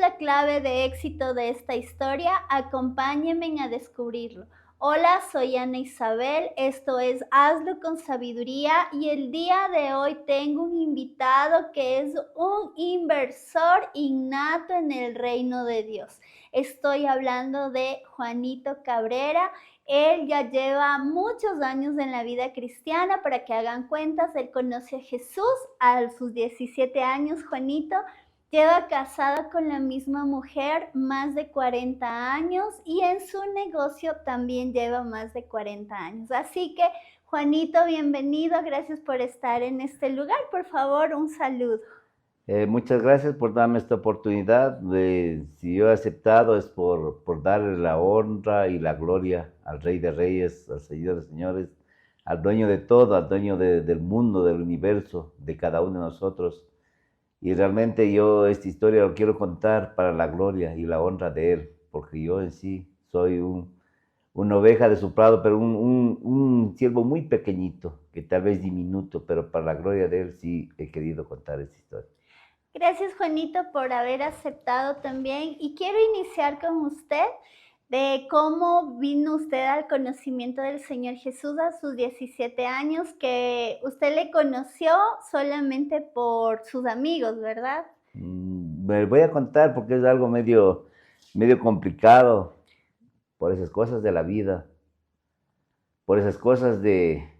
la clave de éxito de esta historia? Acompáñenme a descubrirlo. Hola, soy Ana Isabel, esto es Hazlo con Sabiduría y el día de hoy tengo un invitado que es un inversor innato en el reino de Dios. Estoy hablando de Juanito Cabrera. Él ya lleva muchos años en la vida cristiana. Para que hagan cuentas, él conoce a Jesús a sus 17 años. Juanito lleva casado con la misma mujer más de 40 años y en su negocio también lleva más de 40 años. Así que, Juanito, bienvenido. Gracias por estar en este lugar. Por favor, un saludo. Muchas gracias por darme esta oportunidad. Si yo he aceptado es por darle la honra y la gloria al Rey de Reyes, al Señor de Señores, al dueño de todo, al dueño del mundo, del universo, de cada uno de nosotros. Y realmente yo esta historia lo quiero contar para la gloria y la honra de Él, porque yo en sí soy una oveja de su prado, pero un siervo muy pequeñito, que tal vez diminuto, pero para la gloria de Él sí he querido contar esta historia. Gracias, Juanito, por haber aceptado también. Y quiero iniciar con usted de cómo vino usted al conocimiento del Señor Jesús a sus 17 años, que usted le conoció solamente por sus amigos, ¿verdad? Me voy a contar porque es algo medio complicado por esas cosas de la vida, por esas cosas de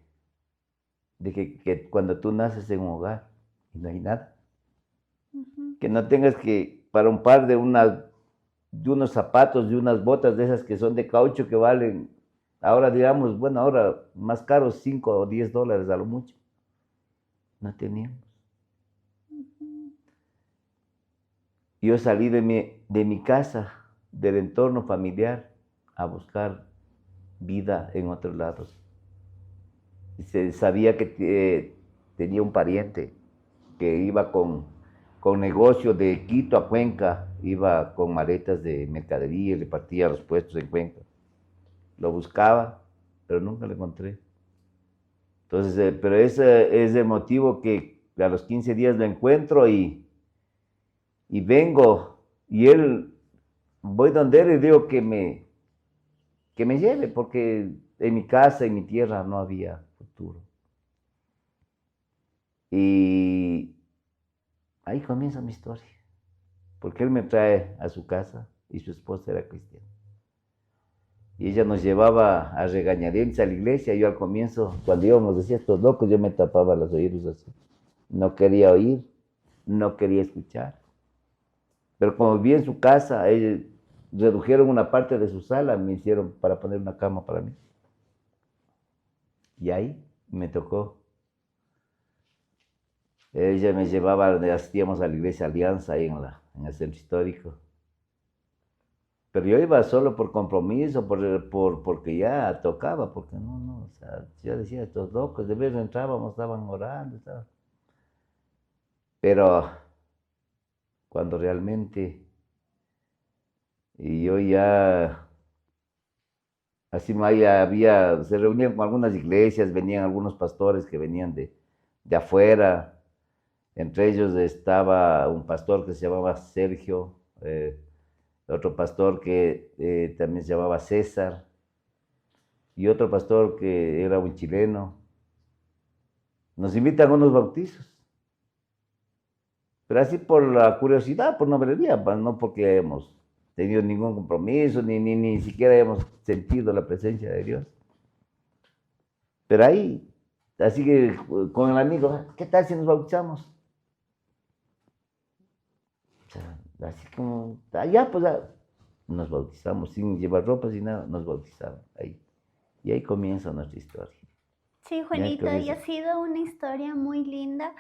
que cuando tú naces en un hogar y no hay nada, que no tengas que, para un par de unos zapatos, de unas botas de esas que son de caucho que valen, ahora digamos, bueno, ahora más caros, 5 o 10 dólares a lo mucho, no teníamos. Yo salí de mi casa, del entorno familiar, a buscar vida en otros lados. Sabía que tenía un pariente que iba con negocio de Quito a Cuenca, iba con maletas de mercadería y le partía los puestos en Cuenca. Lo buscaba, pero nunca lo encontré. Entonces, pero ese es el motivo que a los 15 días lo encuentro y vengo, y él, voy donde él y digo que me lleve, porque en mi casa, en mi tierra, no había futuro. Y ahí comienza mi historia, porque él me trae a su casa y su esposa era cristiana. Y ella nos llevaba a regañadientes a la iglesia. Yo al comienzo, cuando íbamos, decía, estos locos, yo me tapaba los oídos así. No quería oír, no quería escuchar. Pero como vivía en su casa, ellos redujeron una parte de su sala, me hicieron para poner una cama para mí. Y ahí me tocó. Ella me llevaba, asistíamos a la iglesia Alianza ahí en el centro histórico. Pero yo iba solo por compromiso, porque ya tocaba, porque no, o sea, yo decía, estos locos, de vez entrábamos, estaban orando, estaban. Pero cuando realmente, y yo ya, así se reunían con algunas iglesias, venían algunos pastores que venían de afuera. Entre ellos estaba un pastor que se llamaba Sergio, otro pastor que también se llamaba César, y otro pastor que era un chileno. Nos invitan a unos bautizos, pero así por la curiosidad, por novelería, no porque hemos tenido ningún compromiso, ni siquiera hemos sentido la presencia de Dios. Pero ahí, así que con el amigo, ¿qué tal si nos bautizamos? Así como, allá pues nos bautizamos sin llevar ropa, sin nada, nos bautizaron ahí. Y ahí comienza nuestra historia. Sí, Juanito, y ha sido una historia muy linda.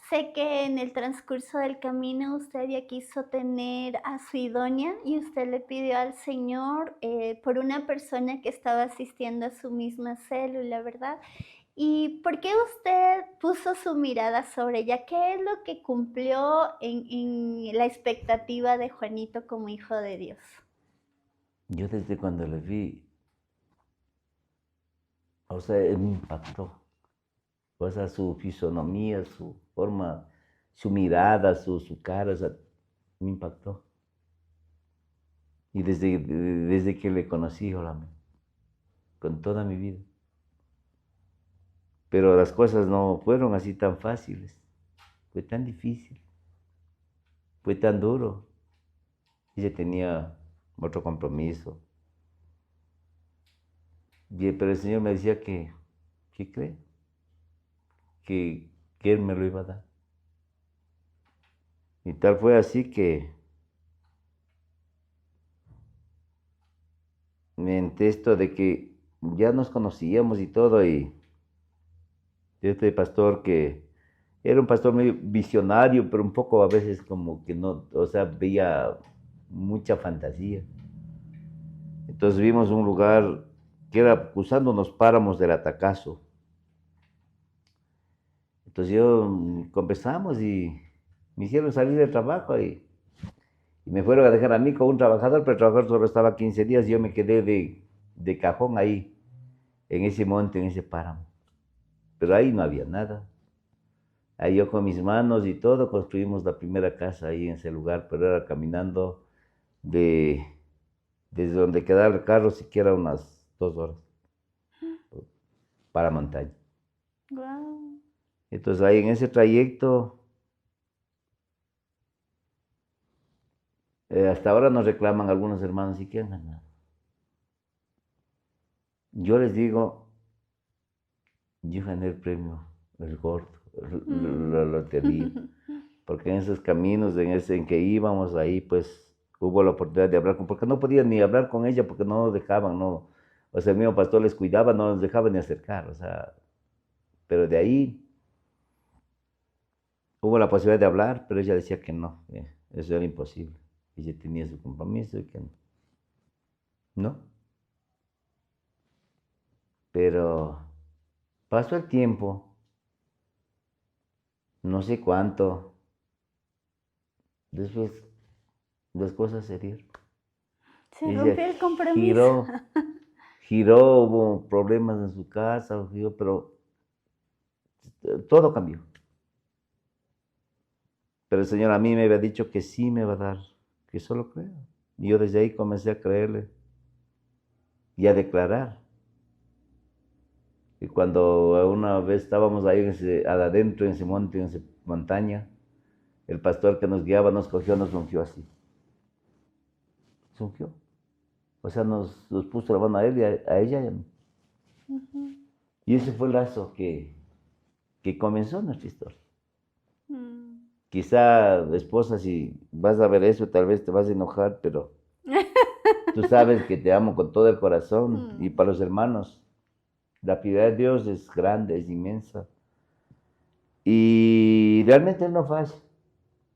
Sé que en el transcurso del camino usted ya quiso tener a su idónea y usted le pidió al Señor por una persona que estaba asistiendo a su misma célula, ¿verdad? ¿Y por qué usted puso su mirada sobre ella? ¿Qué es lo que cumplió en la expectativa de Juanito como hijo de Dios? Yo desde cuando le vi, o sea, me impactó. O sea, su fisonomía, su forma, su mirada, su cara, o sea, me impactó. Y desde que le conocí, hola, con toda mi vida. Pero las cosas no fueron así tan fáciles. Fue tan difícil. Fue tan duro. Ella tenía otro compromiso. Pero el Señor me decía que cree, que Él me lo iba a dar. Y tal fue así que me enteré esto de que ya nos conocíamos y todo, y este pastor que era un pastor muy visionario, pero un poco a veces como que no, o sea, veía mucha fantasía. Entonces vimos un lugar que era cruzando unos páramos del Atacazo. Entonces conversamos y me hicieron salir del trabajo y me fueron a dejar a mí con un trabajador, pero el trabajador solo estaba 15 días y yo me quedé de cajón ahí, en ese monte, en ese páramo. Pero ahí no había nada. Ahí yo con mis manos y todo construimos la primera casa ahí en ese lugar, pero era caminando de, desde donde quedaba el carro siquiera unas 2 horas para montaña. Wow. Entonces ahí en ese trayecto, hasta ahora nos reclaman algunos hermanos, ¿y qué han ganado? Yo les digo, yo gané el premio, el gordo, la lotería, porque en esos caminos, en que íbamos ahí, pues hubo la oportunidad de hablar porque no podían ni hablar con ella, porque no nos dejaban, no, o sea, el mismo pastor les cuidaba, no nos dejaba ni acercar, o sea, pero de ahí hubo la posibilidad de hablar, pero ella decía que no, eso era imposible, ella tenía su compromiso y que no, pero pasó el tiempo, no sé cuánto, después las cosas se dieron. Se Ella rompió el compromiso. giró, hubo problemas en su casa, pero todo cambió. Pero el Señor a mí me había dicho que sí me va a dar, que solo creo. Y yo desde ahí comencé a creerle y a declarar. Y cuando una vez estábamos ahí adentro, en ese monte, en esa montaña, el pastor que nos guiaba nos cogió, nos ungió así. Nos ungió. O sea, nos puso la mano a él y a ella y a mí. Ujú. Y ese fue el lazo que comenzó nuestra historia. Mm. Quizá, esposa, si vas a ver eso, tal vez te vas a enojar, pero tú sabes que te amo con todo el corazón. Y para los hermanos, la piedad de Dios es grande, es inmensa. Y realmente Él no falla.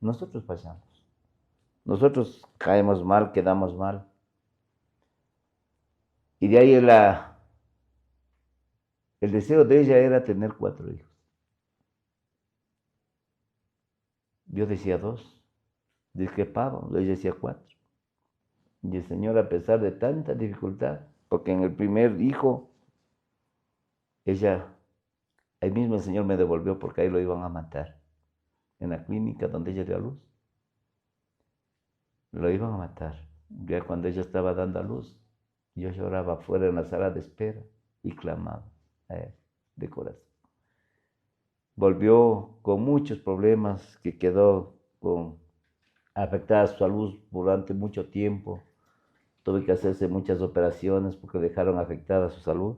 Nosotros fallamos. Nosotros caemos mal, quedamos mal. Y de ahí el deseo de ella era tener 4 hijos. Yo decía 2, discrepábamos, ella decía 4. Y el Señor, a pesar de tanta dificultad, porque en el primer hijo, ella, ahí mismo el Señor me devolvió porque ahí lo iban a matar, en la clínica donde ella dio a luz. Lo iban a matar. Ya cuando ella estaba dando a luz, yo lloraba afuera en la sala de espera y clamaba a Él de corazón. Volvió con muchos problemas, que quedó afectada su salud durante mucho tiempo. Tuve que hacerse muchas operaciones porque dejaron afectada su salud.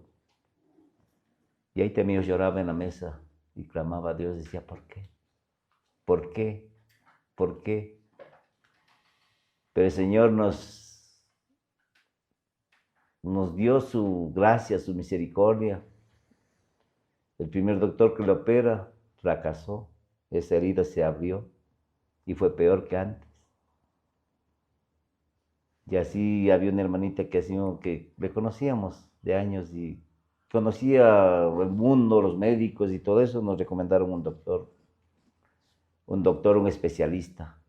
Y ahí también yo lloraba en la mesa y clamaba a Dios, decía, ¿por qué? ¿Por qué? ¿Por qué? Pero el Señor nos dio su gracia, su misericordia. El primer doctor que lo opera fracasó, esa herida se abrió y fue peor que antes. Y así había una hermanita que le conocíamos de años y conocía el mundo, los médicos y todo eso, nos recomendaron un especialista.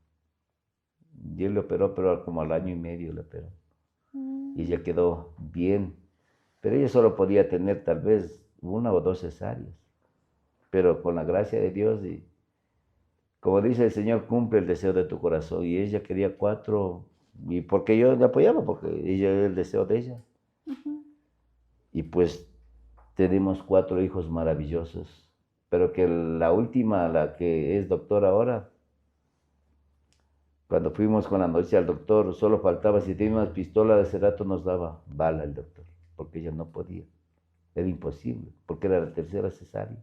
Y él le operó, pero como al año y medio le operó. Y ella quedó bien. Pero ella solo podía tener tal vez 1 o 2 cesáreas. Pero con la gracia de Dios como dice el Señor, cumple el deseo de tu corazón. Y ella quería 4, y porque yo le apoyaba, porque ella era el deseo de ella. Ujú. Y pues tenemos 4 hijos maravillosos, pero que la última, la que es doctora ahora, cuando fuimos con la noticia al doctor, solo faltaba, si tenía una pistola de ese rato nos daba bala el doctor, porque ella no podía, era imposible, porque era la tercera cesárea.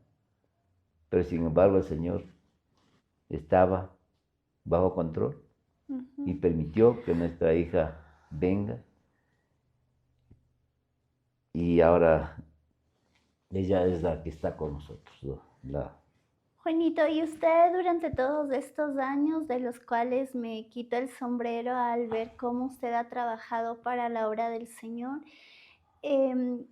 Pero sin embargo el Señor estaba bajo control y Ujú. permitió que nuestra hija venga y ahora ella es la que está con nosotros, ¿no? Juanito, ¿y usted durante todos estos años de los cuales me quito el sombrero al ver cómo usted ha trabajado para la obra del Señor,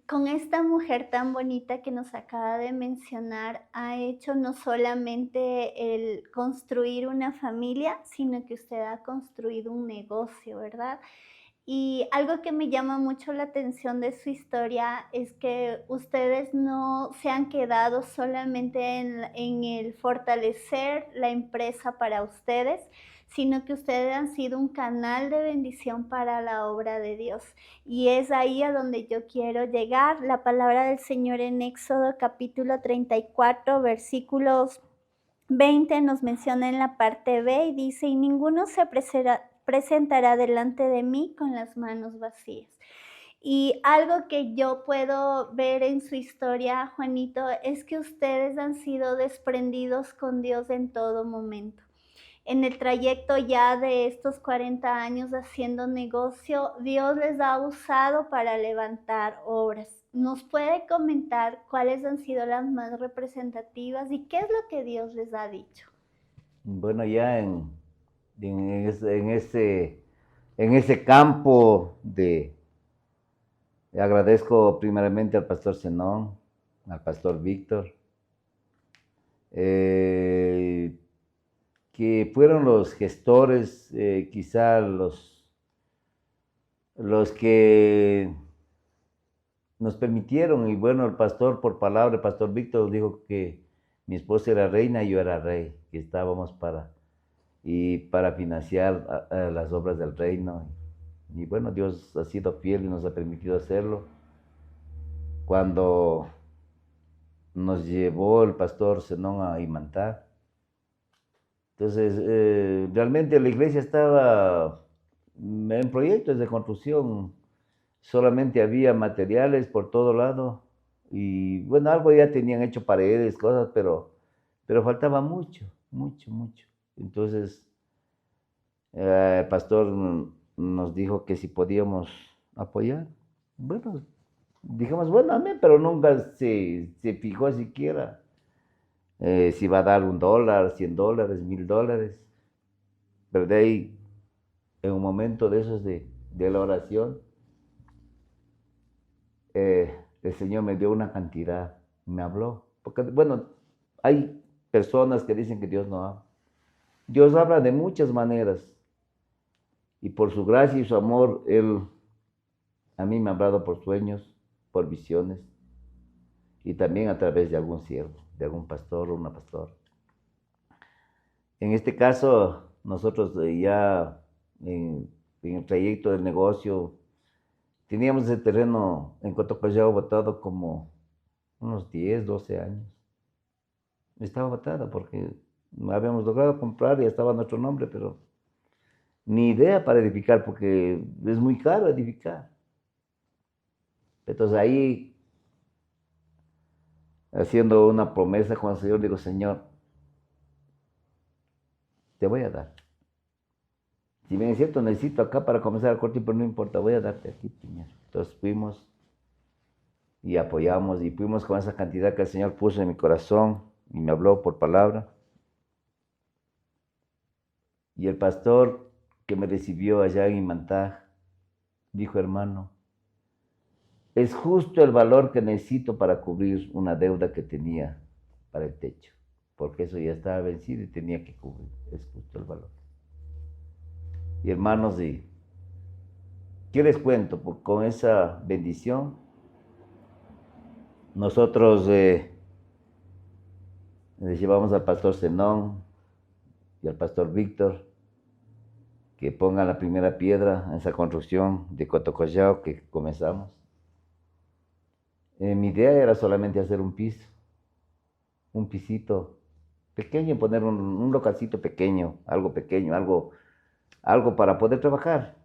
con esta mujer tan bonita que nos acaba de mencionar, ha hecho no solamente el construir una familia, sino que usted ha construido un negocio, ¿verdad? Y algo que me llama mucho la atención de su historia es que ustedes no se han quedado solamente en el fortalecer la empresa para ustedes, sino que ustedes han sido un canal de bendición para la obra de Dios. Y es ahí a donde yo quiero llegar. La palabra del Señor en Éxodo capítulo 34, versículos 20 nos menciona en la parte B y dice, y ninguno se presentará delante de mí con las manos vacías. Y algo que yo puedo ver en su historia, Juanito, es que ustedes han sido desprendidos con Dios en todo momento. En el trayecto ya de estos 40 años haciendo negocio, Dios les ha usado para levantar obras. ¿Nos puede comentar cuáles han sido las más representativas y qué es lo que Dios les ha dicho? Bueno, ya en ese campo agradezco primeramente al pastor Zenón, al pastor Víctor, eh, que fueron los gestores, quizá los que nos permitieron, y bueno, el pastor por palabra, el pastor Víctor dijo que mi esposa era reina y yo era rey, que estábamos para financiar a las obras del reino. Y bueno, Dios ha sido fiel y nos ha permitido hacerlo. Cuando nos llevó el pastor Zenón a Imantá, entonces realmente la iglesia estaba en proyectos de construcción, solamente había materiales por todo lado y bueno, algo ya tenían hecho paredes, cosas, pero faltaba mucho, mucho, mucho. Entonces el pastor nos dijo que si podíamos apoyar. Bueno, dijimos, bueno, amén, pero nunca se fijó siquiera si va a dar $1, $100, $1000. Pero de ahí, en un momento de esos de la oración, el Señor me dio una cantidad, me habló. Porque, bueno, hay personas que dicen que Dios no habla. Dios habla de muchas maneras. Y por su gracia y su amor, Él a mí me ha hablado por sueños, por visiones, y también a través de algún siervo, de algún pastor o una pastora. En este caso, nosotros ya en el trayecto del negocio, teníamos ese terreno en Cotopaxi botado como unos 10, 12 años. Estaba botada porque habíamos logrado comprar y estaba nuestro nombre, pero ni idea para edificar porque es muy caro edificar. Entonces ahí, haciendo una promesa con el Señor, digo, Señor, te voy a dar. Si bien es cierto, necesito acá para comenzar a cortar, pero no importa, voy a darte aquí primero. Entonces fuimos y apoyamos y fuimos con esa cantidad que el Señor puso en mi corazón y me habló por palabra. Y el pastor que me recibió allá en Imantá dijo, hermano, es justo el valor que necesito para cubrir una deuda que tenía para el techo, porque eso ya estaba vencido y tenía que cubrir, es justo el valor. Y hermanos, ¿qué les cuento? Pues con esa bendición, nosotros les llevamos al pastor Zenón y al pastor Víctor, que pongan la primera piedra en esa construcción de Cotocollao que comenzamos. Mi idea era solamente hacer un piso, un pisito pequeño, poner un localcito pequeño, algo para poder trabajar.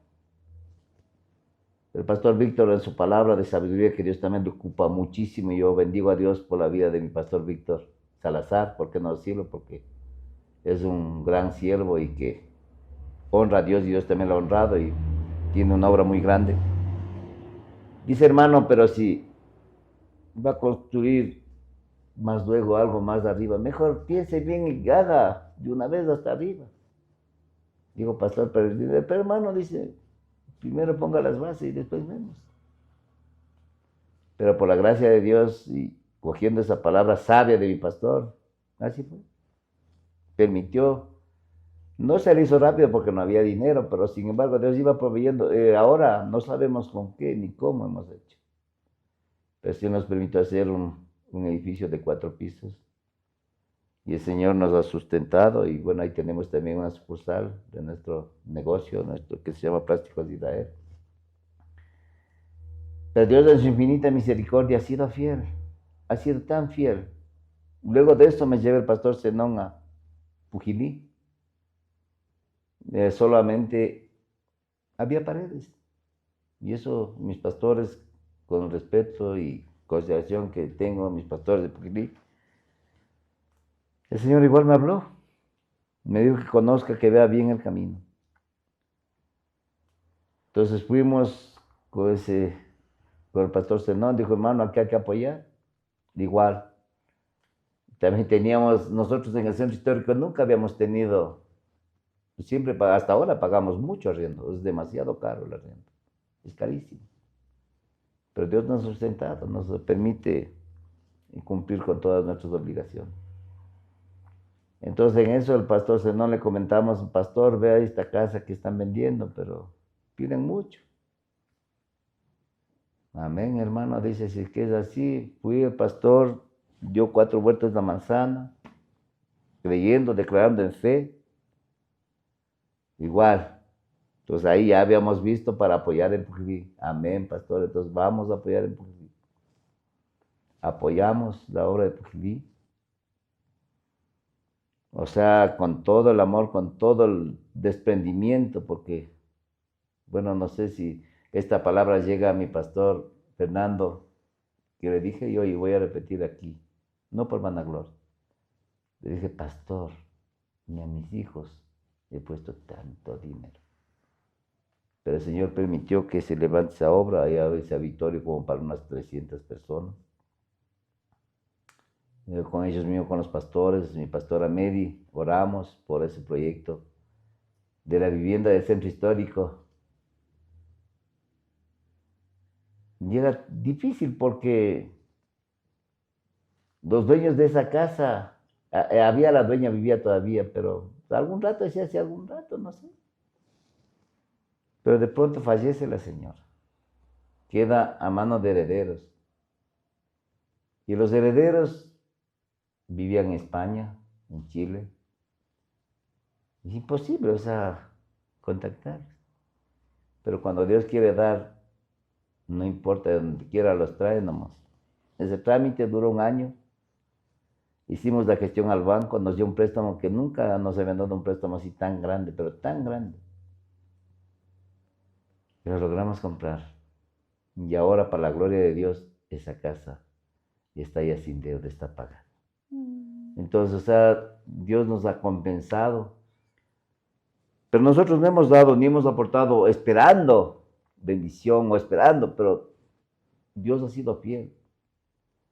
El pastor Víctor, en su palabra de sabiduría, que Dios también le ocupa muchísimo, y yo bendigo a Dios por la vida de mi pastor Víctor Salazar, ¿por qué no decirlo? Porque es un gran siervo y que honra a Dios, y Dios también lo ha honrado y tiene una obra muy grande. Dice, hermano, pero si va a construir más luego algo más arriba, mejor piense bien y haga de una vez hasta arriba. Digo, pastor, pero hermano, dice, primero ponga las bases y después vemos. Pero por la gracia de Dios y cogiendo esa palabra sabia de mi pastor, así fue. Permitió. No se le hizo rápido porque no había dinero, pero sin embargo Dios iba proveyendo. Ahora no sabemos con qué ni cómo hemos hecho. Pero sí nos permitió hacer un edificio de 4 pisos. Y el Señor nos ha sustentado. Y bueno, ahí tenemos también una sucursal de nuestro negocio, que se llama Plásticos de Israel. Pero Dios en su infinita misericordia ha sido fiel. Ha sido tan fiel. Luego de esto me lleva el pastor Zenón a Pujilí. Solamente había paredes. Y eso mis pastores, con respeto y consideración que tengo a mis pastores de Pujilí, el Señor igual me habló. Me dijo que conozca, que vea bien el camino. Entonces fuimos con el pastor Zenón, dijo, hermano, aquí hay que apoyar. Igual. También teníamos, nosotros en el centro histórico nunca habíamos tenido, siempre, hasta ahora pagamos mucho arriendo, es demasiado caro el arriendo, es carísimo. Pero Dios nos ha sustentado, nos permite cumplir con todas nuestras obligaciones. Entonces en eso el pastor Zenón le comentamos, pastor, vea esta casa que están vendiendo, pero piden mucho. Amén, hermano, dice, si es que es así, fui el pastor, dio 4 vueltas la manzana, creyendo, declarando en fe, igual. Entonces ahí ya habíamos visto para apoyar en Pujilí. Amén, pastor, entonces vamos a apoyar en Pujilí. Apoyamos la obra de Pujilí. O sea, con todo el amor, con todo el desprendimiento, porque, bueno, no sé si esta palabra llega a mi pastor Fernando, que le dije yo, y voy a repetir aquí, no por vanagloria. Le dije, pastor, ni a mis hijos he puesto tanto dinero. Pero el Señor permitió que se levante esa obra, y ese auditorio como para unas 300 personas. Con ellos mismos, con los pastores, mi pastora Mary, oramos por ese proyecto de la vivienda del centro histórico. Y era difícil porque los dueños de esa casa, había la dueña, vivía todavía, pero algún rato, decía hace algún rato, no sé. Pero de pronto fallece la señora, queda a mano de herederos. Y los herederos vivían en España, en Chile. Es imposible, o sea, contactar. Pero cuando Dios quiere dar, no importa de donde quiera, los trae nomás. Ese trámite duró 1 año. Hicimos la gestión al banco, nos dio un préstamo que nunca nos habían dado un préstamo así tan grande, pero tan grande. Pero logramos comprar. Y ahora, para la gloria de Dios, esa casa está ya sin deuda, está pagada. Entonces, o sea, Dios nos ha compensado. Pero nosotros no hemos dado ni hemos aportado esperando bendición o esperando, pero Dios ha sido fiel.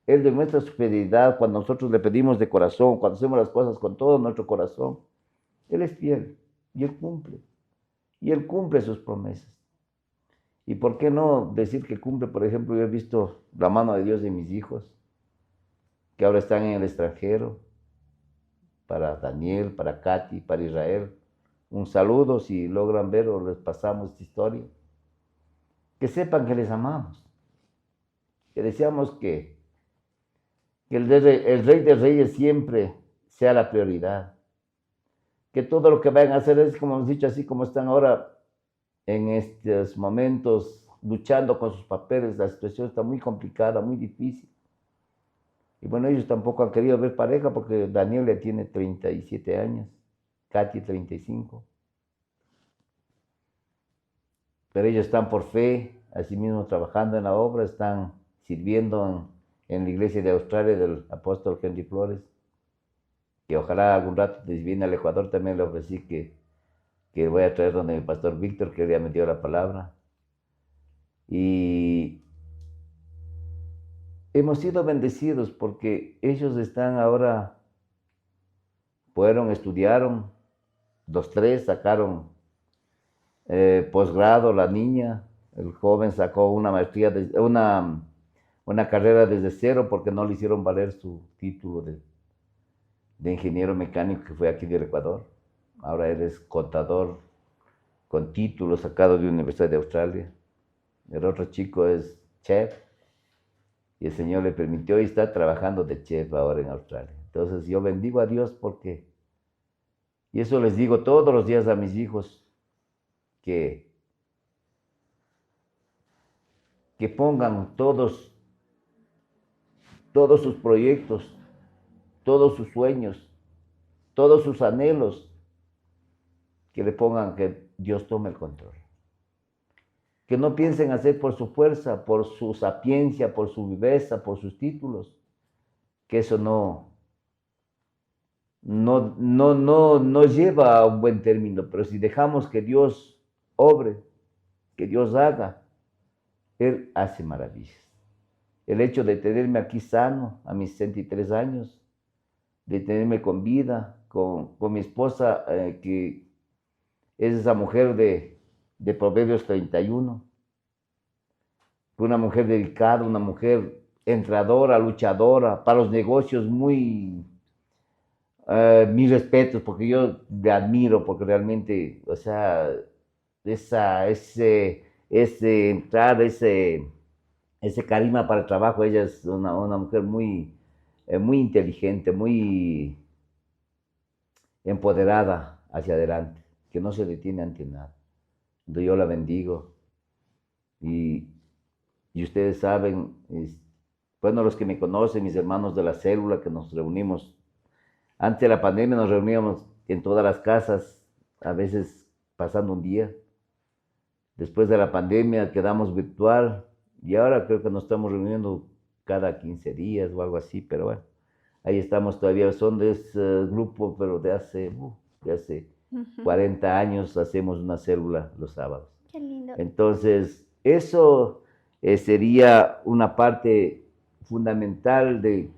Él demuestra su fidelidad cuando nosotros le pedimos de corazón, cuando hacemos las cosas con todo nuestro corazón. Él es fiel y Él cumple. Y Él cumple sus promesas. ¿Y por qué no decir que cumple? Por ejemplo, yo he visto la mano de Dios en mis hijos, que ahora están en el extranjero, para Daniel, para Katy, para Israel. Un saludo si logran ver o les pasamos esta historia. Que sepan que les amamos, que deseamos que el Rey de Reyes siempre sea la prioridad, que todo lo que vayan a hacer es, como hemos dicho, así como están ahora en estos momentos luchando con sus papeles, la situación está muy complicada, muy difícil. Y bueno, ellos tampoco han querido ver pareja porque Daniel ya tiene 37 años, Katy 35. Pero ellos están por fe, asimismo trabajando en la obra, están sirviendo en la iglesia de Australia del apóstol Henry Flores, que ojalá algún rato, si viene al Ecuador, también le ofrecí que voy a traer donde mi pastor Víctor, que ya me dio la palabra. Y hemos sido bendecidos porque ellos están ahora, estudiaron, los tres sacaron posgrado, la niña, el joven sacó una maestría, una carrera desde cero porque no le hicieron valer su título de ingeniero mecánico que fue aquí del Ecuador. Ahora él es contador con título sacado de la Universidad de Australia. El otro chico es chef y el Señor le permitió y está trabajando de chef ahora en Australia. Entonces yo bendigo a Dios porque, y eso les digo todos los días a mis hijos, que pongan todos sus proyectos, todos sus sueños, todos sus anhelos, que le pongan que Dios tome el control. Que no piensen hacer por su fuerza, por su sapiencia, por su viveza, por sus títulos, que eso no lleva a un buen término, pero si dejamos que Dios obre, que Dios haga, Él hace maravillas. El hecho de tenerme aquí sano a mis 63 años, de tenerme con vida, con mi esposa, que es esa mujer de Proverbios 31, una mujer dedicada, una mujer entradora, luchadora, para los negocios muy, mis respetos, porque yo le admiro, porque realmente, o sea, ese entrar, ese carisma para el trabajo, ella es una mujer muy, muy inteligente, muy empoderada hacia adelante, que no se detiene ante nada. Entonces yo la bendigo y ustedes saben, bueno, los que me conocen, mis hermanos de la célula, que nos reunimos, antes de la pandemia nos reuníamos en todas las casas, a veces pasando un día. Después de la pandemia quedamos virtual y ahora creo que nos estamos reuniendo cada 15 días o algo así, pero bueno, ahí estamos todavía, son de ese grupo, pero de hace 40 años hacemos una célula los sábados. Qué lindo. Entonces, eso sería una parte fundamental de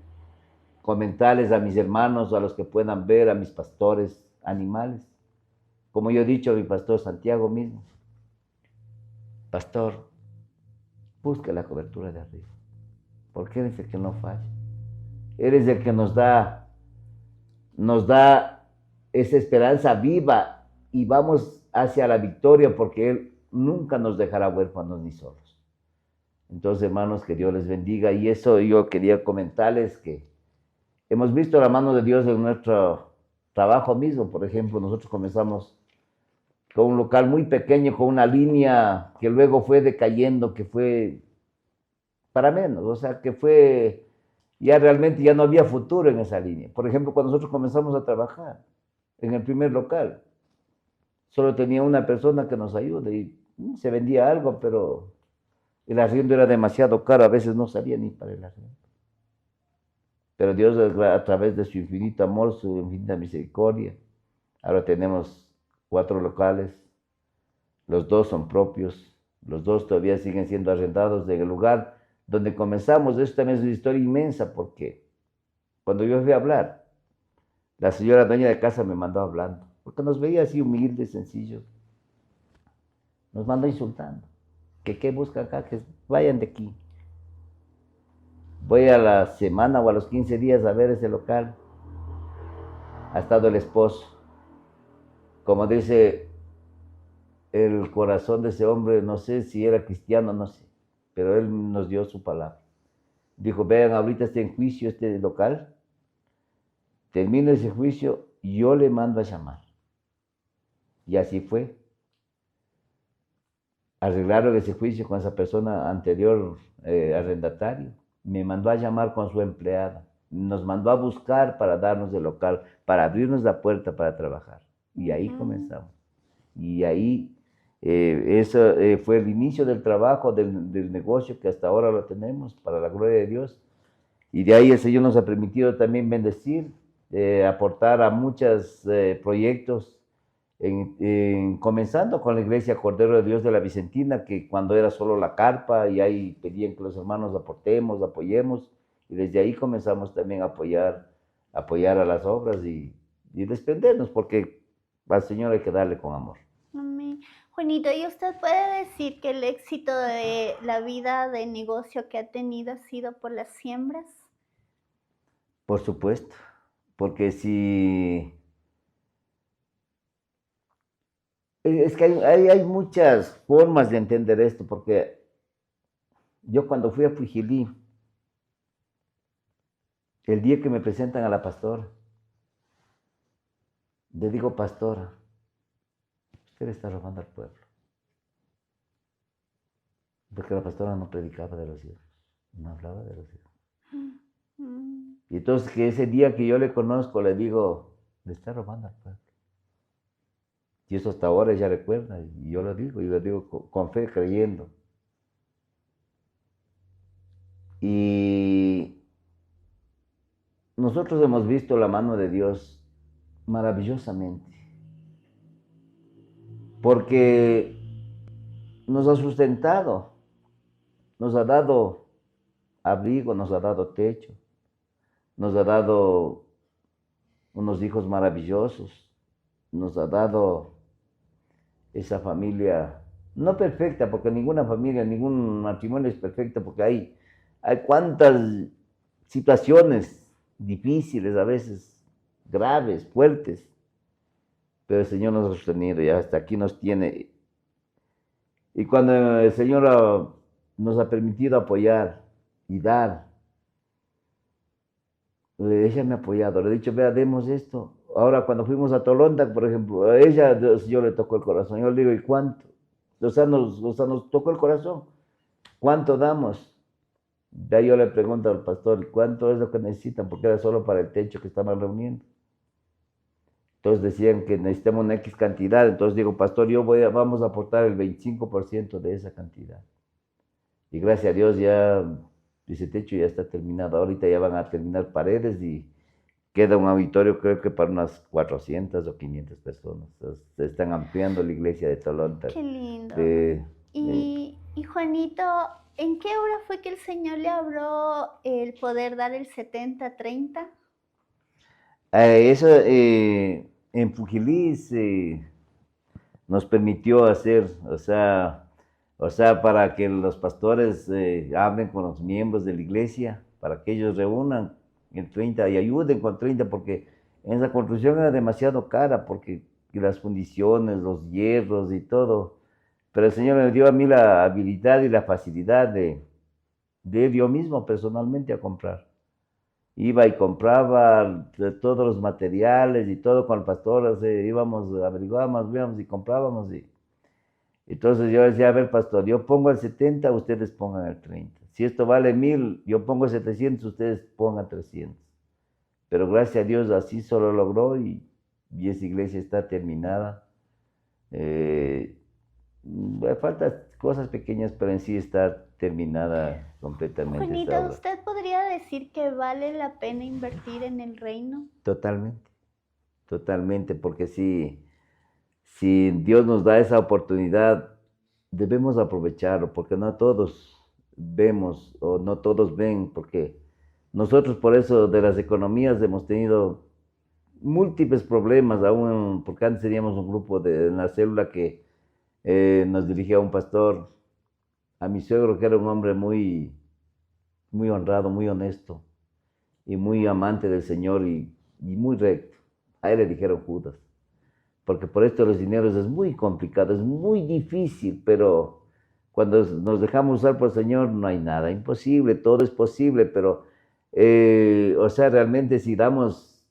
comentarles a mis hermanos, a los que puedan ver, a mis pastores animales. Como yo he dicho a mi pastor Santiago mismo, pastor, busca la cobertura de arriba, porque eres el que no falla. Eres el que nos da esa esperanza viva y vamos hacia la victoria, porque Él nunca nos dejará huérfanos ni solos. Entonces, hermanos, que Dios les bendiga. Y eso yo quería comentarles, que hemos visto la mano de Dios en nuestro trabajo mismo. Por ejemplo, nosotros comenzamos con un local muy pequeño, con una línea que luego fue decayendo, que fue para menos, o sea, que fue, ya realmente ya no había futuro en esa línea. Por ejemplo, cuando nosotros comenzamos a trabajar en el primer local, solo tenía una persona que nos ayude y se vendía algo, pero el arriendo era demasiado caro, a veces no salía ni para el arriendo. Pero Dios, a través de su infinito amor, su infinita misericordia, ahora tenemos 4 locales, los 2 son propios, los 2 todavía siguen siendo arrendados del lugar donde comenzamos. Esto también es una historia inmensa, porque cuando yo fui a hablar, la señora dueña de casa me mandó hablando, porque nos veía así humildes, sencillos. Nos mandó insultando, que qué buscan acá, que vayan de aquí. Voy a la semana o a los 15 días a ver ese local. Ha estado el esposo. Como dice el corazón de ese hombre, no sé si era cristiano, no sé, pero él nos dio su palabra. Dijo, vean, ahorita está en juicio este local, termina ese juicio y yo le mando a llamar. Y así fue. Arreglaron ese juicio con esa persona anterior, arrendatario. Me mandó a llamar con su empleada. Nos mandó a buscar para darnos el local, para abrirnos la puerta para trabajar. Y ahí comenzamos. Y ahí, eso fue el inicio del trabajo, del negocio que hasta ahora lo tenemos, para la gloria de Dios. Y de ahí el Señor nos ha permitido también bendecir, aportar a muchos proyectos, comenzando con la iglesia Cordero de Dios de la Vicentina, que cuando era solo la carpa, y ahí pedían que los hermanos aportemos, apoyemos, y desde ahí comenzamos también a apoyar a las obras y desprendernos, porque al Señor hay que darle con amor. Amén. Juanito, ¿y usted puede decir que el éxito de la vida de negocio que ha tenido ha sido por las siembras? Por supuesto, porque si... Es que hay muchas formas de entender esto, porque yo cuando fui a Fujilí, el día que me presentan a la pastora, le digo, pastora, usted le está robando al pueblo. Porque la pastora no predicaba de los hijos, no hablaba de los hijos. Y entonces que ese día que yo le conozco, le digo, le está robando al pueblo. Y eso hasta ahora ella recuerda, y yo lo digo con fe, creyendo. Y nosotros hemos visto la mano de Dios maravillosamente, porque nos ha sustentado, nos ha dado abrigo, nos ha dado techo, nos ha dado unos hijos maravillosos, nos ha dado esa familia, no perfecta, porque ninguna familia, ningún matrimonio es perfecto, porque hay cuantas situaciones difíciles, a veces graves, fuertes, pero el Señor nos ha sostenido y hasta aquí nos tiene. Y cuando el Señor nos ha permitido apoyar y dar, ella me ha apoyado, le he dicho, vea, demos esto. Ahora cuando fuimos a Tolonta, por ejemplo, a ella yo le tocó el corazón, yo le digo, ¿y cuánto? O sea, nos tocó el corazón, ¿cuánto damos? De ahí yo le pregunto al pastor, ¿cuánto es lo que necesitan? Porque era solo para el techo que estaban reuniendo. Entonces decían que necesitamos una X cantidad, entonces digo, pastor, vamos a aportar el 25% de esa cantidad. Y gracias a Dios ya ese techo ya está terminado. Ahorita ya van a terminar paredes y queda un auditorio, creo que para unas 400 o 500 personas. Entonces, se están ampliando la iglesia de Tolonta. Qué lindo. Y Juanito, ¿en qué hora fue que el Señor le habló el poder dar el 70-30? Eso en Fujilí nos permitió hacer, o sea, para que los pastores hablen con los miembros de la iglesia, para que ellos reúnan el 30 y ayuden con 30, porque en esa construcción era demasiado cara, porque las fundiciones, los hierros y todo. Pero el Señor me dio a mí la habilidad y la facilidad de ir yo mismo personalmente a comprar. Iba y compraba todos los materiales y todo con el pastor, íbamos, averiguábamos, veíamos y comprábamos. Entonces yo decía, a ver, pastor, yo pongo el 70, ustedes pongan el 30. Si esto vale 1000, yo pongo 700, ustedes pongan 300. Pero gracias a Dios así solo logró y esa iglesia está terminada. Faltan cosas pequeñas, pero en sí está terminada completamente. Juanito, ¿usted podría decir que vale la pena invertir en el reino? Totalmente, totalmente, porque si Dios nos da esa oportunidad, debemos aprovecharlo, porque no todos vemos o no todos ven, porque nosotros por eso de las economías hemos tenido múltiples problemas, aún porque antes teníamos un grupo en la célula que nos dirigía un pastor, a mi suegro, que era un hombre muy, muy honrado, muy honesto y muy amante del Señor y muy recto. A él le dijeron Judas, porque por esto los dineros es muy complicado, es muy difícil, pero cuando nos dejamos usar por el Señor no hay nada imposible, todo es posible, pero, o sea, realmente si damos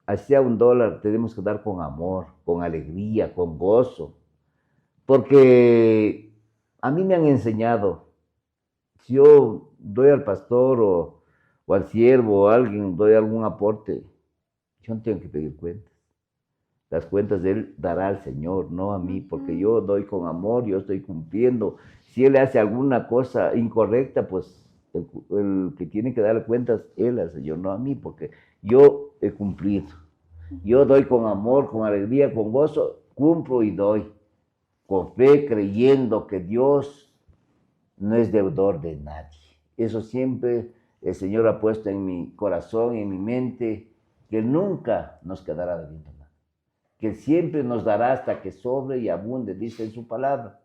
así sea $1, tenemos que dar con amor, con alegría, con gozo. Porque a mí me han enseñado, si yo doy al pastor o al siervo o a alguien, doy algún aporte, yo no tengo que pedir cuentas. Las cuentas de Él dará al Señor, no a mí, porque yo doy con amor, yo estoy cumpliendo. Si Él hace alguna cosa incorrecta, pues el que tiene que dar cuentas, Él al Señor, no a mí, porque yo he cumplido. Yo doy con amor, con alegría, con gozo, cumplo y doy, con fe, creyendo que Dios no es deudor de nadie. Eso siempre el Señor ha puesto en mi corazón, en mi mente, que nunca nos quedará debiendo nada, que siempre nos dará hasta que sobre y abunde, dice en su palabra.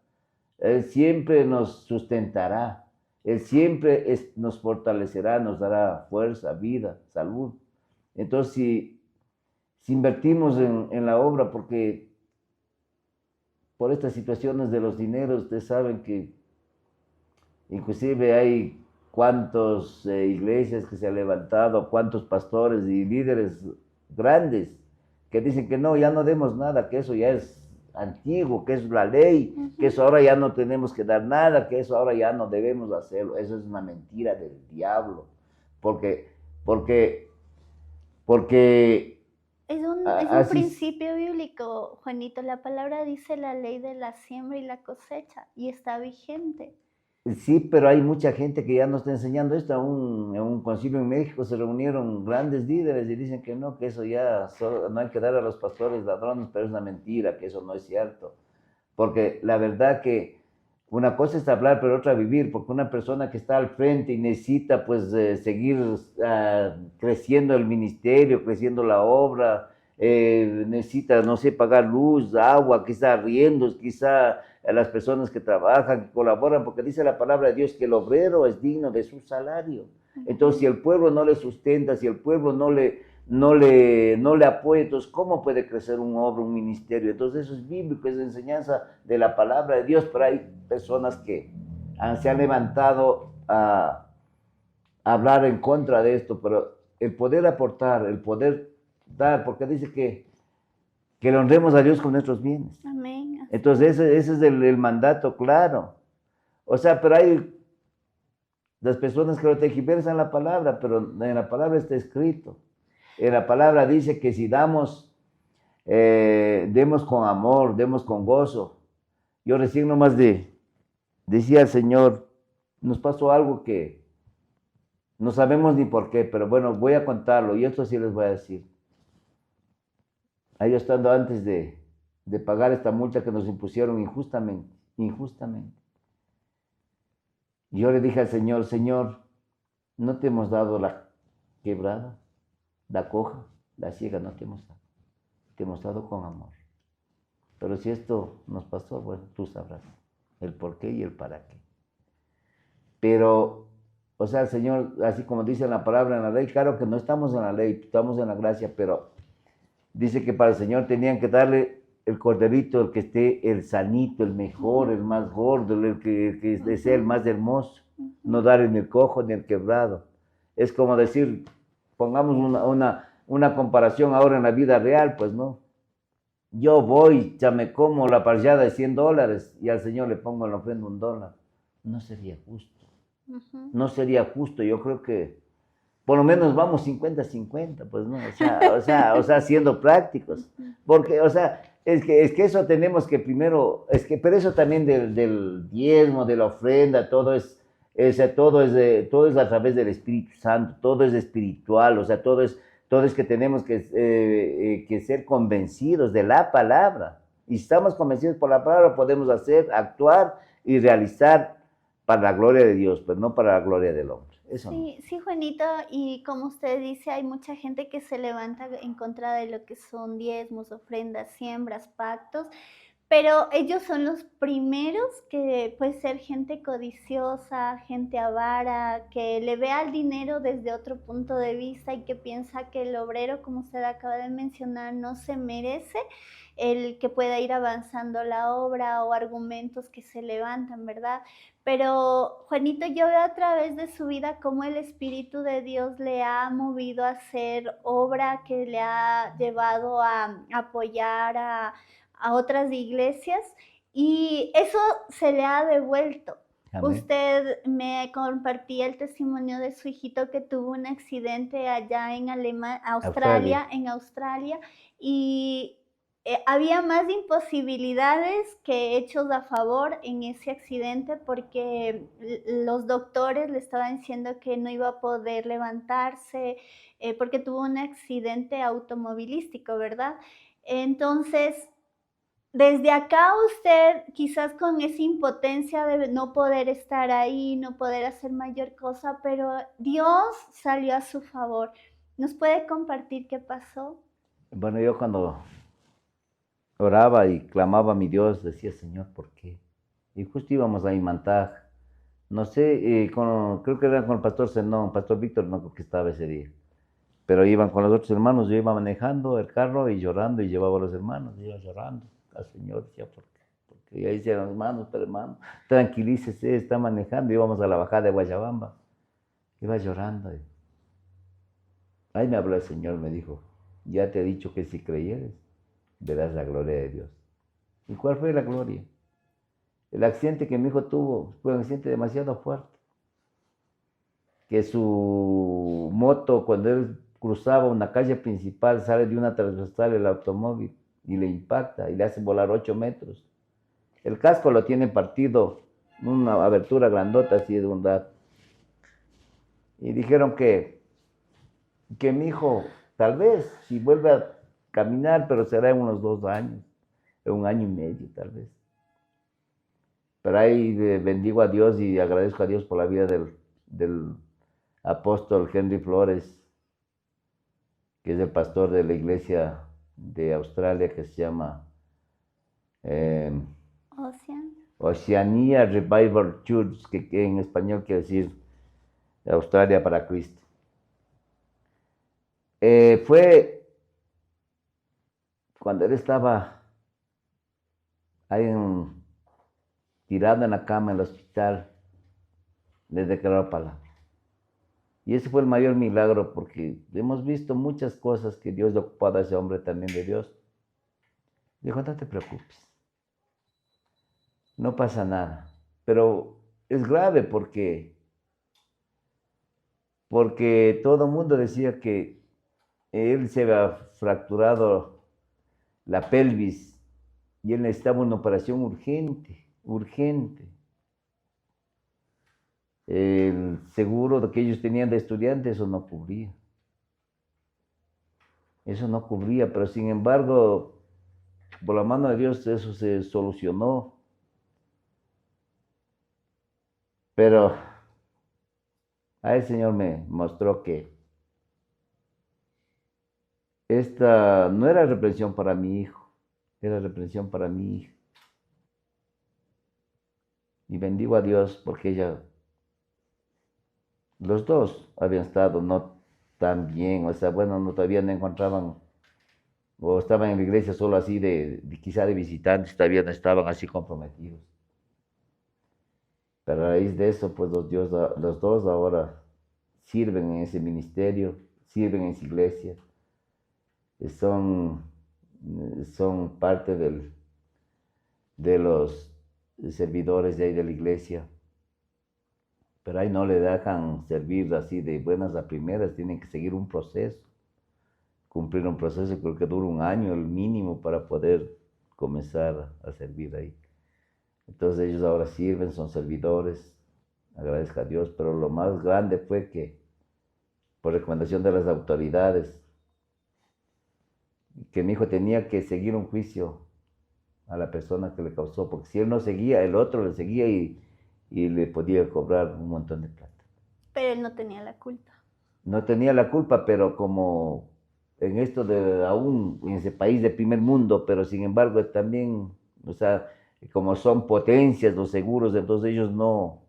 Él siempre nos sustentará, Él siempre nos fortalecerá, nos dará fuerza, vida, salud. Entonces, si invertimos en la obra, porque por estas situaciones de los dineros, ustedes saben que inclusive hay cuántas iglesias que se han levantado, cuántos pastores y líderes grandes que dicen que no, ya no demos nada, que eso ya es antiguo, que es la ley, que eso ahora ya no tenemos que dar nada, que eso ahora ya no debemos hacerlo. Eso es una mentira del diablo, porque, porque, porque Es un principio bíblico, Juanito. La palabra dice la ley de la siembra y la cosecha y está vigente. Sí, pero hay mucha gente que ya no está enseñando esto. En un concilio en México se reunieron grandes líderes y dicen que no, que eso ya no hay que dar a los pastores ladrones, pero es una mentira, que eso no es cierto. Porque la verdad que una cosa es hablar, pero otra vivir, porque una persona que está al frente y necesita pues seguir creciendo el ministerio, creciendo la obra, necesita, no sé, pagar luz, agua, quizá arriendos, quizá a las personas que trabajan, que colaboran, porque dice la palabra de Dios que el obrero es digno de su salario. Entonces, si el pueblo no le sustenta, si el pueblo no le apoya, entonces, ¿cómo puede crecer un obra, un ministerio? Entonces, eso es bíblico, es enseñanza de la palabra de Dios, pero hay personas que se han levantado a hablar en contra de esto, pero el poder aportar, el poder dar, porque dice que le honremos a Dios con nuestros bienes. Amén. Entonces ese es el mandato claro. O sea, pero hay las personas que lo tergiversan la palabra, pero en la palabra está escrito. En la palabra dice que si damos, demos con amor, demos con gozo. Yo recién nomás decía al Señor, nos pasó algo que no sabemos ni por qué, pero bueno, voy a contarlo y esto sí les voy a decir. Ahí yo estando antes de pagar esta multa que nos impusieron injustamente. Yo le dije al Señor, Señor, no te hemos dado la quebrada, la coja, la ciega, no te hemos dado. Te hemos dado con amor. Pero si esto nos pasó, bueno, tú sabrás el por qué y el para qué. Pero, o sea, el Señor, así como dice en la palabra, en la ley, claro que no estamos en la ley, estamos en la gracia, pero dice que para el Señor tenían que darle el corderito, el que esté el sanito, el mejor, el más gordo, el que sea el más hermoso. No darle ni el cojo ni el quebrado. Es como decir, pongamos una comparación ahora en la vida real, pues no. Yo voy, ya me como la parrillada de $100 y al Señor le pongo en la ofrenda $1. No sería justo. No sería justo. Yo creo que por lo menos vamos 50-50, pues no, o sea, siendo prácticos, porque, o sea, es que eso tenemos que primero, pero eso también del diezmo, de la ofrenda, todo es a través del Espíritu Santo, todo es espiritual, o sea, todo es que tenemos que ser convencidos de la palabra, y si estamos convencidos por la palabra, podemos hacer, actuar y realizar para la gloria de Dios, pero no para la gloria del hombre. Eso sí, no. Sí, Juanito, y como usted dice, hay mucha gente que se levanta en contra de lo que son diezmos, ofrendas, siembras, pactos, Pero ellos son los primeros que puede ser gente codiciosa, gente avara, que le ve al dinero desde otro punto de vista y que piensa que el obrero, como usted acaba de mencionar, no se merece el que pueda ir avanzando la obra o argumentos que se levantan, ¿verdad? Pero Juanito, yo veo a través de su vida cómo el Espíritu de Dios le ha movido a hacer obra que le ha llevado a apoyar a otras iglesias y eso se le ha devuelto. Amén. Usted me compartía el testimonio de su hijito que tuvo un accidente allá en Australia, y había más imposibilidades que hechos a favor en ese accidente porque los doctores le estaban diciendo que no iba a poder levantarse porque tuvo un accidente automovilístico, ¿verdad? Entonces, desde acá usted, quizás con esa impotencia de no poder estar ahí, no poder hacer mayor cosa, pero Dios salió a su favor. ¿Nos puede compartir qué pasó? Bueno, yo cuando oraba y clamaba a mi Dios, decía, Señor, ¿por qué? Y justo íbamos a Imantaj, no sé, creo que era con el pastor Zenón, pastor Víctor, no creo que estaba ese día, pero iban con los otros hermanos, yo iba manejando el carro y llorando y llevaba a los hermanos, y iba llorando al Señor, decía, ¿por qué? Porque ya decían, hermanos, pero hermano, tranquilícese, está manejando, íbamos a la bajada de Guayabamba, iba llorando. Ahí me habló el Señor, me dijo, ya te he dicho que si creyeres, verás la gloria de Dios. ¿Y cuál fue la gloria? El accidente que mi hijo tuvo fue un accidente demasiado fuerte. Que su moto, cuando él cruzaba una calle principal, sale de una transversal el automóvil y le impacta y le hace volar 8 metros. El casco lo tiene partido, una abertura grandota así de un lado. Y dijeron que mi hijo, tal vez, si vuelve a caminar, pero será en unos 2 años, en 1 año y medio tal vez. Pero ahí bendigo a Dios y agradezco a Dios por la vida del apóstol Henry Flores, que es el pastor de la iglesia de Australia que se llama Oceania Revival Church, que en español quiere decir Australia para Cristo. Fue cuando él estaba ahí tirado en la cama en el hospital, le declaró palabra. Y ese fue el mayor milagro porque hemos visto muchas cosas que Dios le ha ocupado a ese hombre también de Dios. Dijo, no te preocupes, no pasa nada. Pero es grave porque todo el mundo decía que él se había fracturado la pelvis y él necesitaba una operación urgente, urgente. El seguro que ellos tenían de estudiante, eso no cubría. Eso no cubría, pero sin embargo, por la mano de Dios eso se solucionó. Pero a el Señor me mostró que esta no era reprensión para mi hijo, era reprensión para mi hija. Y bendigo a Dios porque los dos habían estado no tan bien, o sea, bueno, todavía no encontraban, o estaban en la iglesia solo así quizá de visitantes, todavía no estaban así comprometidos. Pero a raíz de eso, pues los dos ahora sirven en ese ministerio, sirven en esa iglesia, son, son parte de los servidores de ahí de la iglesia. Pero ahí no le dejan servir así de buenas a primeras, tienen que seguir un proceso, cumplir un proceso, creo que dura 1 año el mínimo para poder comenzar a servir ahí. Entonces ellos ahora sirven, son servidores, agradezco a Dios, pero lo más grande fue que por recomendación de las autoridades, que mi hijo tenía que seguir un juicio a la persona que le causó, porque si él no seguía, el otro le seguía y le podía cobrar un montón de plata. Pero él no tenía la culpa. No tenía la culpa, pero como en esto de aún en ese país de primer mundo, pero sin embargo también O sea, como son potencias los seguros, entonces ellos no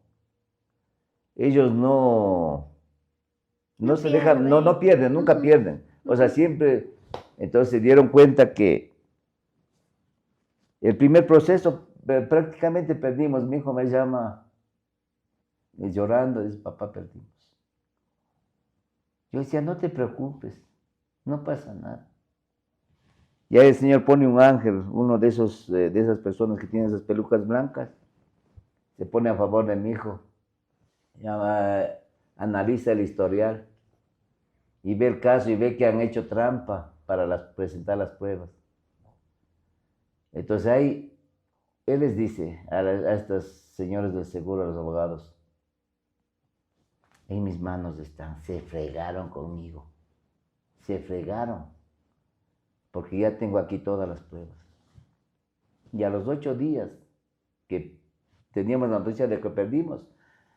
se dejan, no pierden, nunca pierden. O sea, siempre, entonces se dieron cuenta que el primer proceso prácticamente perdimos. Mi hijo me llama llorando, dice, papá, perdimos. Yo decía, no te preocupes, no pasa nada. Y ahí el Señor pone un ángel, uno de esas personas que tienen esas pelucas blancas, se pone a favor de mi hijo, analiza el historial y ve el caso y ve que han hecho trampa para presentar las pruebas. Entonces ahí él les dice a estos señores del seguro, a los abogados, en mis manos están, se fregaron conmigo, se fregaron, porque ya tengo aquí todas las pruebas. Y a los 8 días que teníamos la noticia de que perdimos,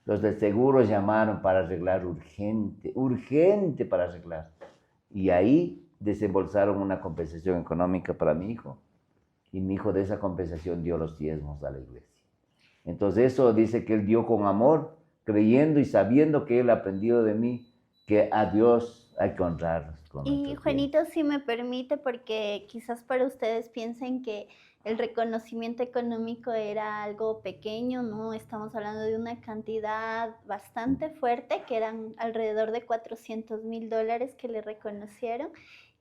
los del seguro llamaron para arreglar urgente para arreglar. Y ahí desembolsaron una compensación económica para mi hijo. Y mi hijo de esa compensación dio los diezmos a la iglesia. Entonces eso dice que él dio con amor, creyendo y sabiendo que él aprendió de mí, que a Dios hay que honrar. Y Juanito, si me permite, porque quizás para ustedes piensen que el reconocimiento económico era algo pequeño, ¿no? Estamos hablando de una cantidad bastante fuerte, que eran alrededor de $400,000 que le reconocieron,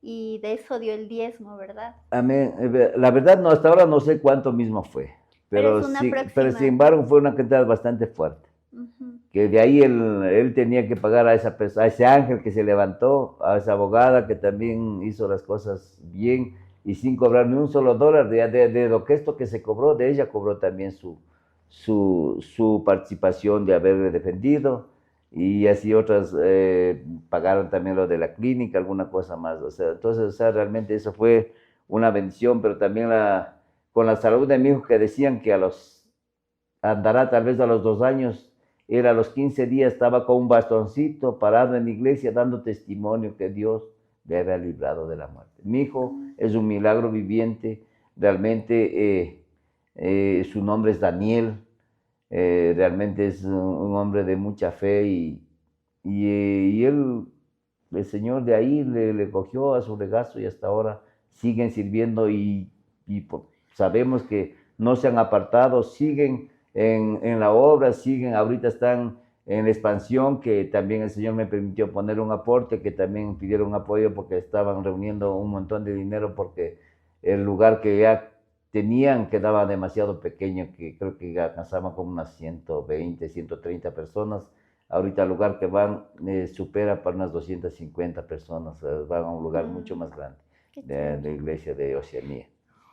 y de eso dio el diezmo, ¿verdad? Amén. La verdad, no, hasta ahora no sé cuánto mismo fue, pero sin embargo fue una cantidad bastante fuerte. Que de ahí él tenía que pagar a ese ángel que se levantó, a esa abogada que también hizo las cosas bien y sin cobrar ni un solo dólar de lo que esto que se cobró, de ella cobró también su participación de haberle defendido, y así otras pagaron también lo de la clínica, alguna cosa más. O sea, entonces, o sea, realmente eso fue una bendición, pero también con la salud de mi hijo, que decían que andará tal vez a los 2 años. Él a los 15 días estaba con un bastoncito parado en la iglesia dando testimonio que Dios le había librado de la muerte. Mi hijo es un milagro viviente, realmente su nombre es Daniel, realmente es un hombre de mucha fe y él, el Señor de ahí le cogió a su regazo y hasta ahora siguen sirviendo y sabemos que no se han apartado, siguen en la obra, ahorita están en la expansión, que también el Señor me permitió poner un aporte, que también pidieron apoyo porque estaban reuniendo un montón de dinero, porque el lugar que ya tenían quedaba demasiado pequeño, que creo que alcanzaban como unas 120, 130 personas. Ahorita el lugar que van supera para unas 250 personas, van a un lugar mucho más grande de la iglesia de Oceanía.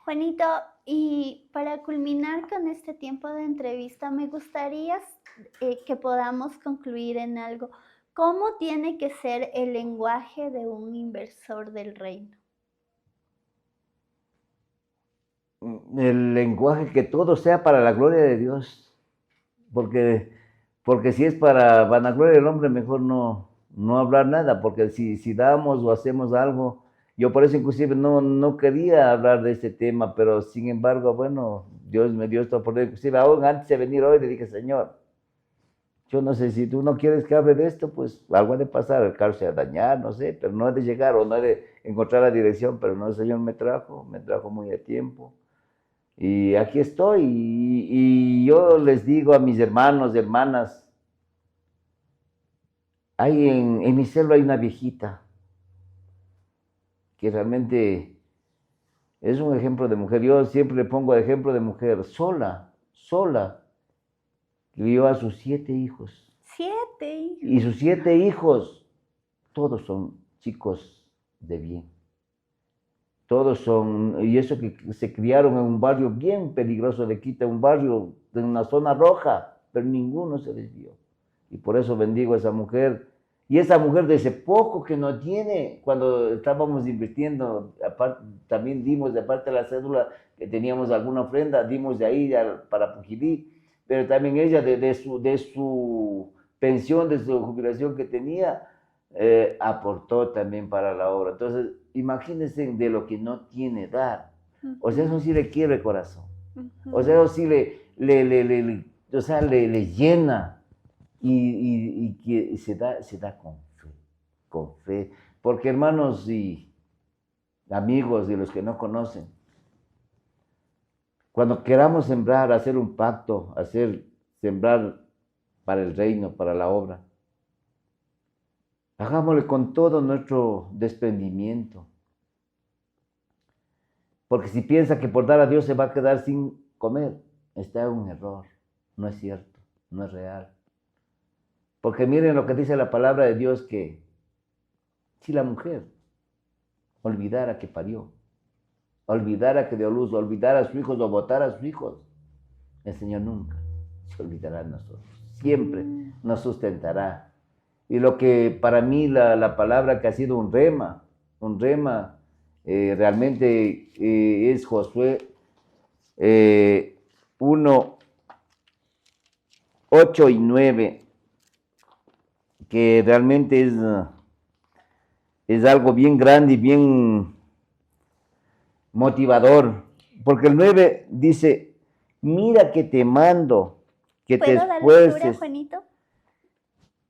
Juanito, y para culminar con este tiempo de entrevista, me gustaría que podamos concluir en algo. ¿Cómo tiene que ser el lenguaje de un inversor del reino? El lenguaje, que todo sea para la gloria de Dios, porque si es para vanagloria del hombre, mejor no hablar nada, porque si damos o hacemos algo. Yo por eso inclusive no quería hablar de este tema, pero sin embargo, bueno, Dios me dio esta oportunidad. Inclusive aún antes de venir hoy le dije, Señor, yo no sé, si tú no quieres que hable de esto, pues algo ha de pasar, el carro se va a dañar, no sé, pero no ha de llegar o no ha de encontrar la dirección, pero no, el Señor me trajo muy a tiempo. Y aquí estoy, y yo les digo a mis hermanos y hermanas, en mi celda hay una viejita que realmente es un ejemplo de mujer. Yo siempre le pongo de ejemplo de mujer, sola, crió a sus 7 hijos. 7 hijos. Y sus 7 hijos, todos son chicos de bien. Todos son, y eso que se criaron en un barrio bien peligroso de Quito, un barrio en una zona roja, pero ninguno se desvió. Y por eso bendigo a esa mujer. Y esa mujer, de ese poco que no tiene, cuando estábamos invirtiendo, también dimos, de aparte de la cédula, que teníamos alguna ofrenda, dimos de ahí para Pujilí, pero también ella de su pensión, de su jubilación que tenía, aportó también para la obra. Entonces, imagínense de lo que no tiene dar. O sea, eso sí requiere corazón. O sea, eso sí o sea, le llena y que se da con fe. Porque hermanos y amigos y los que no conocen, cuando queramos sembrar, hacer un pacto, sembrar para el reino, para la obra, hagámosle con todo nuestro desprendimiento. Porque si piensa que por dar a Dios se va a quedar sin comer, está en un error. No es cierto, no es real. Porque miren lo que dice la palabra de Dios, que si la mujer olvidara que parió, olvidara que dio luz, olvidara a sus hijos o botara a sus hijos, el Señor nunca se olvidará de nosotros. Siempre nos sustentará. Y lo que para mí la palabra que ha sido un rema, realmente es Josué 1, 8 y 9, que realmente es algo bien grande y bien motivador, porque el 9 dice, mira que te mando, que te ¿Puedo dar lectura, esfuerces. Juanito?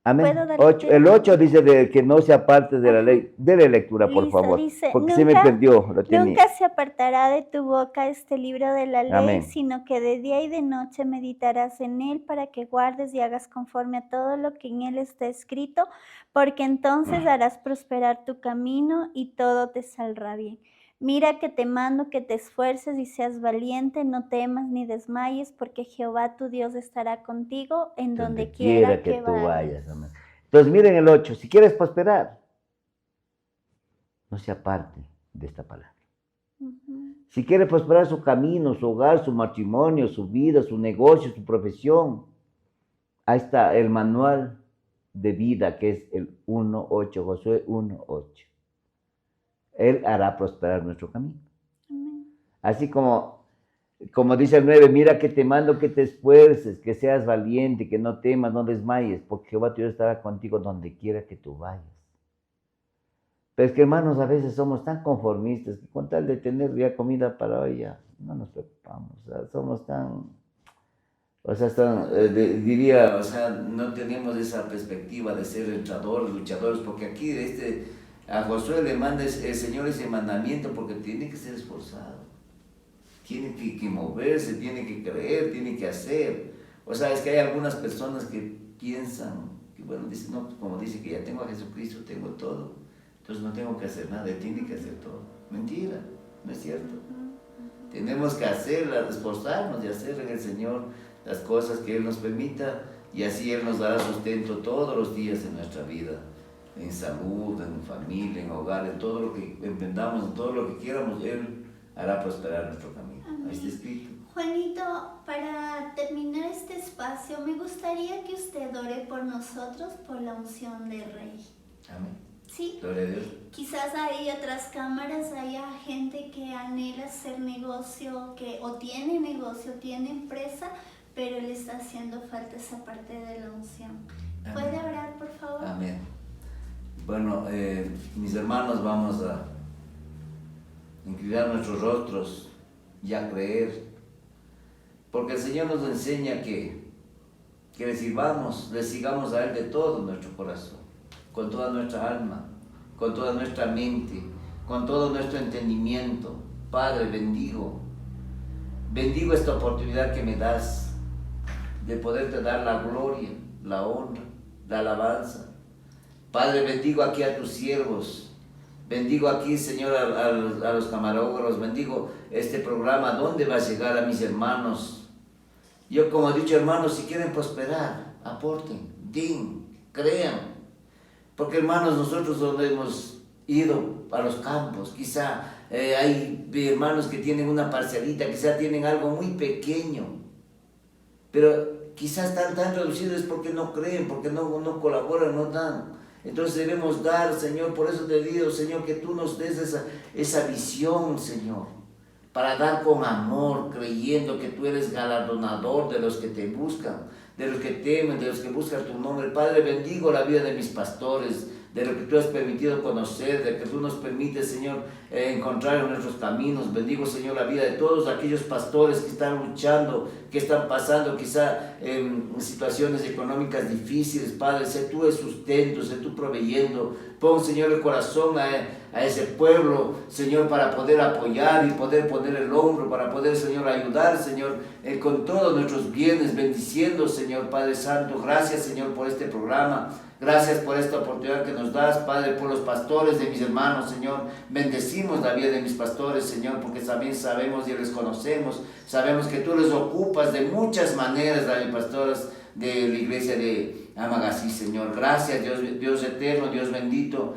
Amén. ¿Puedo dar 8, lectura? el 8 dice de que no se aparte de la ley. Dele lectura, por Listo, favor. dice, Porque se me perdió. Lo tenía. Nunca se apartará de tu boca este libro de la ley, Amén. sino que de día y de noche meditarás en él para que guardes y hagas conforme a todo lo que en él está escrito, porque entonces harás prosperar tu camino y todo te saldrá bien. Mira que te mando que te esfuerces y seas valiente, no temas ni desmayes, porque Jehová tu Dios estará contigo en donde quiera que tú vayas. Amén. Entonces miren el 8, si quieres prosperar, no se aparte de esta palabra. Si quiere prosperar su camino, su hogar, su matrimonio, su vida, su negocio, su profesión, ahí está el manual de vida, que es el 1.8, Josué 1.8. Él hará prosperar nuestro camino. Así como dice el 9, mira que te mando que te esfuerces, que seas valiente, que no temas, no desmayes, porque Jehová tu Dios estará contigo donde quiera que tú vayas. Pero es que, hermanos, a veces somos tan conformistas que con tal de tener ya comida para hoy ya no nos preocupamos. O sea, somos tan, diría, no tenemos esa perspectiva de ser luchadores, porque aquí a Josué le manda el Señor ese mandamiento porque tiene que ser esforzado, tiene que moverse, tiene que creer, tiene que hacer. O sea, es que hay algunas personas que piensan, que bueno, dicen, no, como dice que ya tengo a Jesucristo, tengo todo, entonces no tengo que hacer nada, Él tiene que hacer todo. Mentira, no es cierto. Tenemos que esforzarnos y hacer en el Señor las cosas que Él nos permita, y así Él nos dará sustento todos los días en nuestra vida, en salud, en familia, en hogar, en todo lo que emprendamos, en todo lo que quieramos, Él hará prosperar nuestro camino. Ahí está escrito. Juanito, para terminar este espacio, me gustaría que usted ore por nosotros por la unción del Rey. Amén. Sí. Gloria a Dios. Quizás hay otras cámaras, haya gente que anhela hacer negocio, o tiene negocio, tiene empresa, pero le está haciendo falta esa parte de la unción. Amén. ¿Puede orar, por favor? Amén. Bueno, mis hermanos, vamos a inclinar nuestros rostros y a creer, porque el Señor nos enseña que le sigamos a Él de todo nuestro corazón, con toda nuestra alma, con toda nuestra mente, con todo nuestro entendimiento. Padre, bendigo esta oportunidad que me das de poderte dar la gloria, la honra, la alabanza. Padre, bendigo aquí a tus siervos, bendigo aquí, Señor, a los camarógrafos, bendigo este programa, ¿dónde va a llegar a mis hermanos? Yo, como he dicho, hermanos, si quieren prosperar, aporten, crean, porque, hermanos, nosotros donde hemos ido a los campos, quizá hay hermanos que tienen una parcelita, quizá tienen algo muy pequeño, pero quizás están tan reducidos porque no creen, porque no colaboran, no dan. Entonces debemos dar, Señor, por eso te digo, Señor, que tú nos des esa visión, Señor, para dar con amor, creyendo que tú eres galardonador de los que te buscan, de los que temen, de los que buscan tu nombre. Padre, bendigo la vida de mis pastores, de lo que tú has permitido conocer, de que tú nos permites, Señor, encontrar en nuestros caminos. Bendigo, Señor, la vida de todos aquellos pastores que están luchando, que están pasando quizá en situaciones económicas difíciles. Padre, sé tú el sustento, sé tú proveyendo. Pon, Señor, el corazón a ese pueblo, Señor, para poder apoyar y poder poner el hombro, para poder, Señor, ayudar, Señor, con todos nuestros bienes, bendiciendo, Señor, Padre Santo. Gracias, Señor, por este programa. Gracias por esta oportunidad que nos das, Padre, por los pastores de mis hermanos, Señor. Bendecimos la vida de mis pastores, Señor, porque también sabemos y les conocemos. Sabemos que tú les ocupas de muchas maneras, mis pastores de la iglesia de Amagasí, Señor. Gracias, Dios eterno, Dios bendito,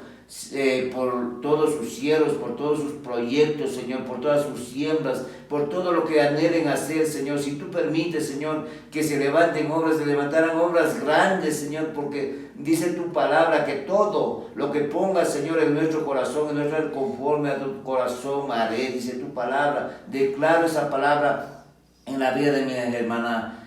por todos sus cielos, por todos sus proyectos, Señor, por todas sus siembras, por todo lo que anhelen hacer, Señor. Si tú permites, Señor, que se levanten obras, se levantarán obras grandes, Señor, porque dice tu palabra que todo lo que pongas, Señor, en nuestro corazón, en nuestro conforme a tu corazón haré, dice tu palabra. Declaro esa palabra en la vida de mi hermana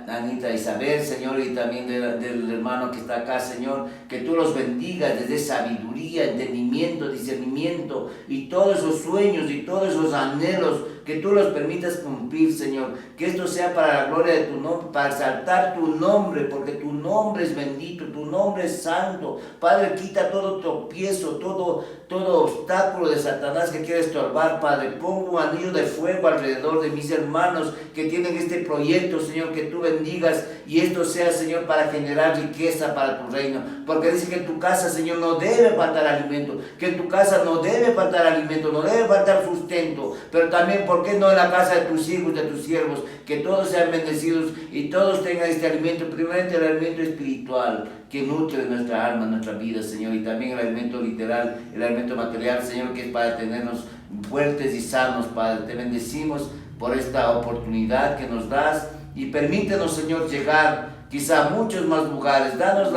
Anita Isabel, Señor, y también del hermano que está acá, Señor, que tú los bendigas desde sabiduría, entendimiento, discernimiento y todos esos sueños y todos esos anhelos, que tú los permitas cumplir, Señor, que esto sea para la gloria de tu nombre, para exaltar tu nombre, porque tu nombre es bendito, tu nombre es santo. Padre, quita todo tropiezo, todo obstáculo de Satanás que quiere estorbar, Padre. Pongo un anillo de fuego alrededor de mis hermanos que tienen este proyecto, Señor, que tú bendigas y esto sea, Señor, para generar riqueza para tu reino, porque dice que en tu casa, Señor, no debe faltar alimento, que en tu casa no debe faltar alimento, no debe faltar sustento, pero también, ¿por qué no en la casa de tus hijos, de tus siervos, que todos sean bendecidos y todos tengan este alimento, primeramente el alimento espiritual, que nutre nuestra alma, nuestra vida, Señor, y también el alimento literal, el alimento material, Señor, que es para tenernos fuertes y sanos, Padre. Te bendecimos por esta oportunidad que nos das y permítenos, Señor, llegar quizá a muchos más lugares. Danos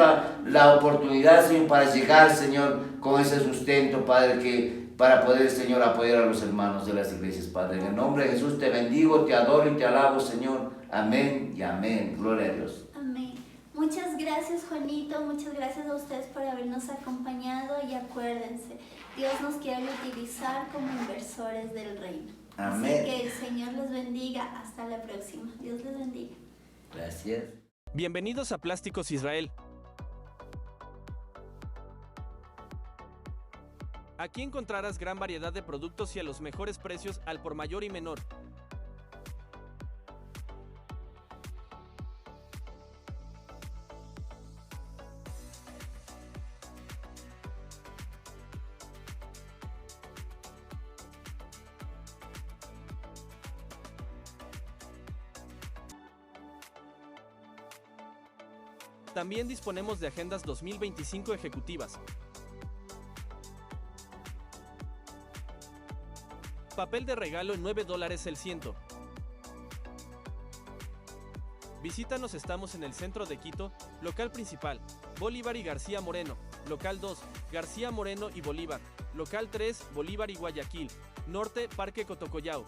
la oportunidad, Señor, para llegar, Señor, con ese sustento, Padre, para poder, Señor, apoyar a los hermanos de las iglesias, Padre. En el nombre de Jesús te bendigo, te adoro y te alabo, Señor. Amén y amén. Gloria a Dios. Amén. Muchas gracias, Juanito. Muchas gracias a ustedes por habernos acompañado y acuérdense, Dios nos quiere utilizar como inversores del reino. Amén. Así que el Señor les bendiga. Hasta la próxima. Dios les bendiga. Gracias. Bienvenidos a Plásticos Israel. Aquí encontrarás gran variedad de productos y a los mejores precios al por mayor y menor. También disponemos de agendas 2025 ejecutivas. Papel de regalo en $9 el ciento. Visítanos, estamos en el centro de Quito, local principal, Bolívar y García Moreno, local 2, García Moreno y Bolívar, local 3, Bolívar y Guayaquil, norte, Parque Cotocollao.